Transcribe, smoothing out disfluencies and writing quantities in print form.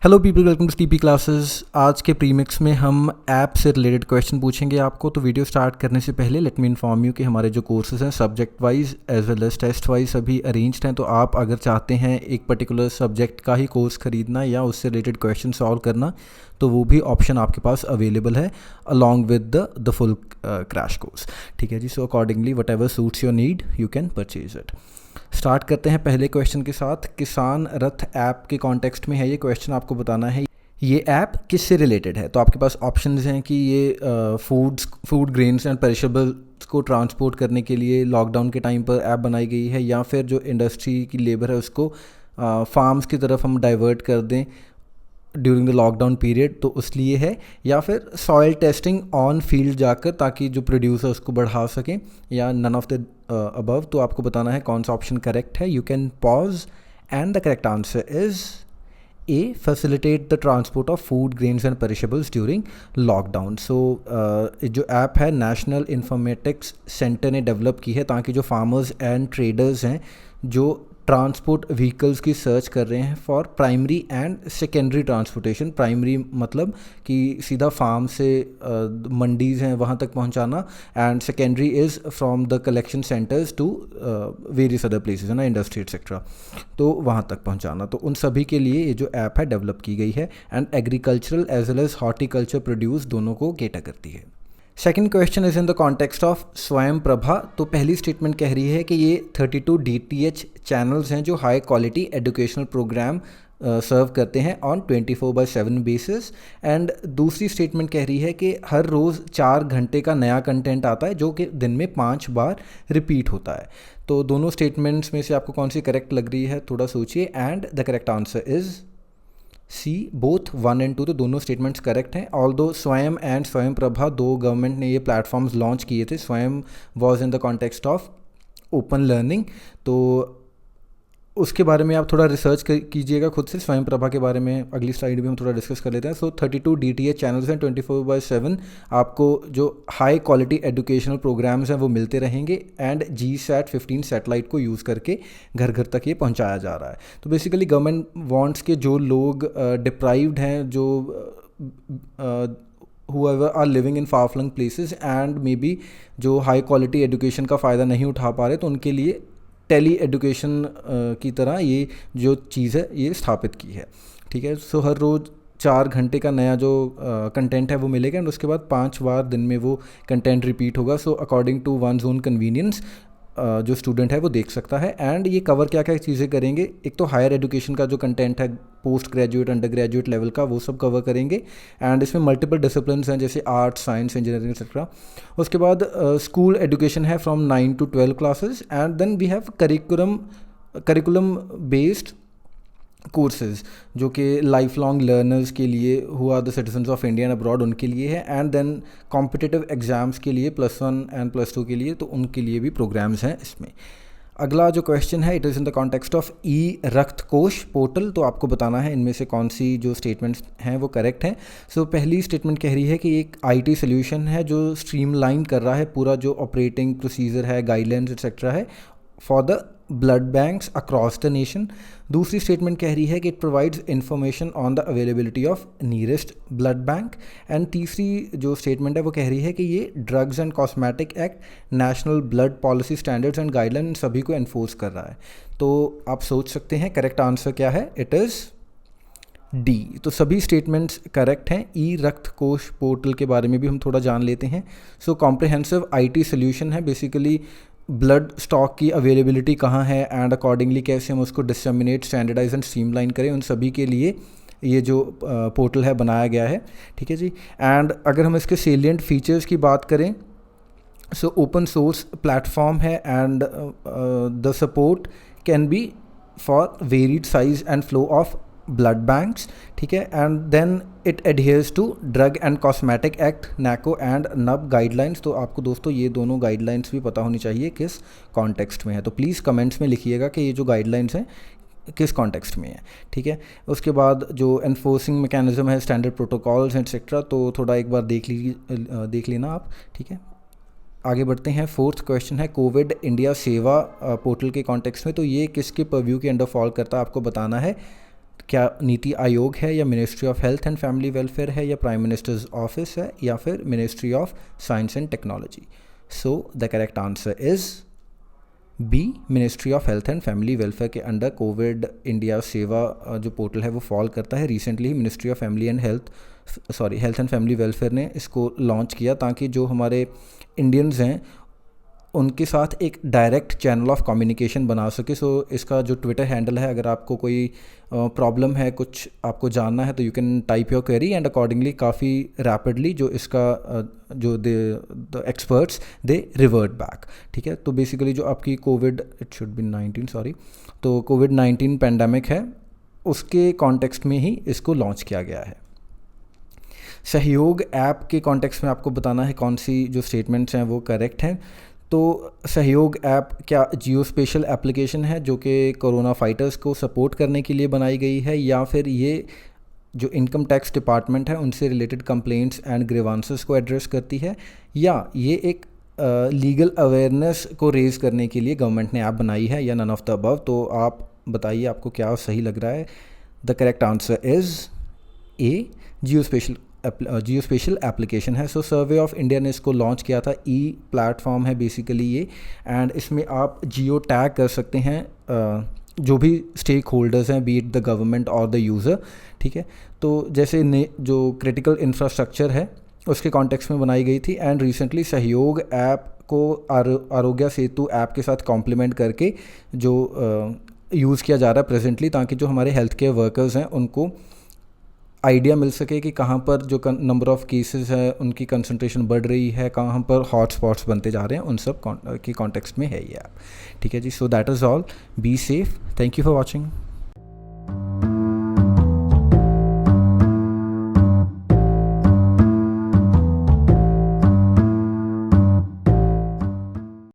Hello people, welcome to TP classes. आज के premix में हम ऐप से रिलेटेड क्वेश्चन पूछेंगे आपको। तो वीडियो स्टार्ट करने से पहले लेट मी इन्फॉर्म यू कि हमारे जो कोर्सेज हैं subject wise as well as test wise सभी अरेंज्ड हैं। तो आप अगर चाहते हैं एक पर्टिकुलर सब्जेक्ट का ही कोर्स खरीदना या उससे रिलेटेड क्वेश्चन सॉल्व करना, तो वो भी ऑप्शन आपके पास अवेलेबल है along with the full crash course. ठीक है जी। So accordingly whatever suits your need you can purchase it. Start करते हैं पहले क्वेश्चन के साथ। किसान रथ ऐप के कॉन्टेक्स्ट में है ये क्वेश्चन। आपको बताना है ये ऐप किससे रिलेटेड है। तो आपके पास ऑप्शंस हैं कि ये फूड ग्रेन्स एंड पेरिशेबल्स को ट्रांसपोर्ट करने के लिए लॉकडाउन के टाइम पर ऐप बनाई गई है, या फिर जो इंडस्ट्री की लेबर है उसको फार्म्स की तरफ हम डाइवर्ट कर दें ड्यूरिंग द लॉकडाउन पीरियड, तो उस लिए है, या फिर सॉइल टेस्टिंग ऑन फील्ड जाकर ताकि जो प्रोड्यूसर उसको बढ़ा सकें, या नन ऑफ द अबव। तो आपको बताना है कौन सा ऑप्शन करेक्ट है। You can pause and the correct answer is A, facilitate the transport of food grains and perishables during lockdown. So जो ऐप है नेशनल इन्फॉर्मेटिक्स सेंटर ने डेवलप की है ताकि जो फार्मर्स एंड ट्रेडर्स हैं जो ट्रांसपोर्ट व्हीकल्स की सर्च कर रहे हैं for primary and secondary transportation. Primary मतलब कि सीधा फार्म से मंडीज़ हैं वहाँ तक पहुँचाना, and secondary is from the collection centres to various other places है ना, इंडस्ट्री एक्सेट्रा, तो वहाँ तक पहुँचाना। तो उन सभी के लिए ये जो ऐप है डेवलप की गई है, and agricultural as well as horticulture produce दोनों को केटर करती है। Second question is in the context of Swayam Prabha. तो पहली स्टेटमेंट कह रही है कि ये 32 DTH चैनल्स हैं जो हाई क्वालिटी एजुकेशनल प्रोग्राम सर्व करते हैं ऑन 24/7 बेसिस। एंड दूसरी स्टेटमेंट कह रही है कि हर रोज़ 4 घंटे का नया कंटेंट आता है जो कि दिन में 5 बार रिपीट होता है। तो दोनों स्टेटमेंट्स में से आपको कौन सी करेक्ट लग रही है, थोड़ा सोचिए। And the correct answer is C, both 1 and 2। तो दोनों स्टेटमेंट्स करेक्ट हैं। ऑल्दो स्वयं एंड स्वयं प्रभा दो गवर्नमेंट ने ये प्लेटफॉर्म्स लॉन्च किए थे। स्वयं was in the context of open learning, तो उसके बारे में आप थोड़ा रिसर्च कीजिएगा खुद से। स्वयं प्रभा के बारे में अगली स्लाइड में हम थोड़ा डिस्कस कर लेते हैं। सो 32 DTH चैनल्स हैं 24/7। आपको जो हाई क्वालिटी एजुकेशनल प्रोग्राम्स हैं वो मिलते रहेंगे, एंड GSAT-15 सैटेलाइट को यूज़ करके घर घर तक ये पहुंचाया जा रहा है। तो बेसिकली गवर्नमेंट वांट्स के जो लोग डिप्राइव्ड हैं, जो whoever are living in far flung places and maybe जो हाई क्वालिटी एजुकेशन का फ़ायदा नहीं उठा पा रहे, तो उनके लिए टेली एजुकेशन की तरह ये जो चीज़ है ये स्थापित की है। ठीक है। सो हर रोज़ 4 घंटे का नया जो कंटेंट है वो मिलेगा, एंड उसके बाद 5 बार दिन में वो कंटेंट रिपीट होगा। So according to one's own convenience जो स्टूडेंट है वो देख सकता है। एंड ये कवर क्या क्या चीज़ें करेंगे, एक तो हायर एजुकेशन का जो कंटेंट है post graduate under graduate level का वो सब कवर करेंगे, एंड इसमें मल्टीपल डिसिप्लिन्स हैं जैसे आर्ट्स, साइंस, इंजीनियरिंग एक्सेट्रा। उसके बाद स्कूल एजुकेशन है from 9 to 12 classes, and then we have curriculum based courses जो कि लाइफ लॉन्ग लर्नर्स के लिए, who are the citizens of India and abroad, उनके लिए है। एंड देन कॉम्पिटिटिव एग्जाम्स के लिए +1 एंड +2 के लिए, तो उनके लिए भी प्रोग्राम्स हैं इसमें। अगला जो क्वेश्चन है it is in the context of e Rakt Kosh portal. तो आपको बताना है इनमें से कौन सी जो स्टेटमेंट्स हैं वो करेक्ट हैं। सो पहली स्टेटमेंट कह रही है कि एक IT सोल्यूशन है जो स्ट्रीमलाइन कर रहा है पूरा जो ऑपरेटिंग प्रोसीजर है, गाइडलाइंस एक्सेट्रा है for the blood banks across the nation. दूसरी स्टेटमेंट कह रही है कि it provides information on the availability of nearest blood bank. And तीसरी जो स्टेटमेंट है वो कह रही है कि ये drugs and cosmetic act, national blood policy standards and guideline सभी को एनफोर्स कर रहा है। तो आप सोच सकते हैं करेक्ट आंसर क्या है, इट इज़ डी। तो सभी स्टेटमेंट्स करेक्ट हैं। ई रक्त कोश पोर्टल के बारे में भी हम थोड़ा जान लेते हैं। सो कॉम्प्रिहेंसिव IT सोल्यूशन है, बेसिकली ब्लड स्टॉक की अवेलेबिलिटी कहाँ है एंड अकॉर्डिंगली कैसे हम उसको डिसमिनेट, स्टैंडर्डाइज एंड स्ट्रीमलाइन करें, उन सभी के लिए ये जो पोर्टल है बनाया गया है। ठीक है जी। एंड अगर हम इसके सेलिएंट फीचर्स की बात करें, सो ओपन सोर्स प्लेटफॉर्म है, and the support can be for varied size and flow of blood banks. ठीक है। And then it adheres to drug and cosmetic act, NACO and NUB guidelines. तो आपको दोस्तों ये दोनों गाइडलाइंस भी पता होनी चाहिए किस कॉन्टेक्स्ट में है। तो प्लीज़ कमेंट्स में लिखिएगा कि ये जो गाइडलाइंस हैं किस कॉन्टेक्स्ट में है। ठीक है। उसके बाद जो एनफोर्सिंग मैकेनिज्म है, स्टैंडर्ड प्रोटोकॉल्स एक्सेट्रा, तो थोड़ा एक बार देख लेना आप। ठीक है। आगे बढ़ते हैं। फोर्थ क्वेश्चन है कोविड इंडिया सेवा पोर्टल के कॉन्टेक्स्ट में। तो ये किसके परव्यू के अंडर फॉल करता है आपको बताना है। क्या नीति आयोग है, या ministry of health and family welfare है, या प्राइम मिनिस्टर्स ऑफिस है, या फिर ministry of science and technology? So the correct answer is B, ministry of health and family welfare के अंडर कोविड इंडिया सेवा जो पोर्टल है वो फॉल करता है। रिसेंटली ही ministry of family and health and family welfare ने इसको launch किया ताकि जो हमारे इंडियंस हैं उनके साथ एक डायरेक्ट चैनल ऑफ कम्युनिकेशन बना सके। सो इसका जो ट्विटर हैंडल है, अगर आपको कोई प्रॉब्लम है, कुछ आपको जानना है, तो you can type your query and accordingly काफ़ी रैपिडली जो इसका जो the experts they revert back. ठीक है, तो बेसिकली जो आपकी Covid, it should be 19 sorry, तो कोविड-19 पैंडमिक है उसके कॉन्टेक्स्ट में ही इसको लॉन्च किया गया है। सहयोग ऐप के कॉन्टेक्स्ट में आपको बताना है कौन सी जो स्टेटमेंट्स हैं वो करेक्ट हैं। तो सहयोग ऐप क्या जियो स्पेशल एप्लीकेशन है जो कि कोरोना फाइटर्स को सपोर्ट करने के लिए बनाई गई है, या फिर ये जो इनकम टैक्स डिपार्टमेंट है उनसे रिलेटेड कंप्लेंट्स एंड ग्रीवांसेस को एड्रेस करती है, या ये एक लीगल अवेयरनेस को रेज़ करने के लिए गवर्नमेंट ने ऐप बनाई है, या नन ऑफ द अबव? तो आप बताइए आपको क्या सही लग रहा है। The correct answer is A, Jio special application है। सो सर्वे ऑफ इंडिया ने इसको लॉन्च किया था, ई प्लेटफॉर्म है बेसिकली ये, एंड इसमें आप जियो टैग कर सकते हैं जो भी स्टेक होल्डर्स हैं, बी इट द गवर्नमेंट और द यूज़र। ठीक है, तो जैसे जो क्रिटिकल इंफ्रास्ट्रक्चर है उसके कॉन्टेक्स्ट में बनाई गई थी, एंड रिसेंटली सहयोग ऐप को आरोग्य सेतु ऐप के साथ कॉम्प्लीमेंट करके जो यूज़ किया जा रहा है प्रेजेंटली, ताकि जो हमारे हेल्थ केयर वर्कर्स हैं उनको आइडिया मिल सके कि कहाँ पर जो नंबर ऑफ़ केसेस है उनकी कंसंट्रेशन बढ़ रही है, कहाँ पर हॉट स्पॉट्स बनते जा रहे हैं, उन सब के कॉन्टेक्स्ट में है ये ऐप। ठीक है जी, so that is all, be safe, thank you for watching.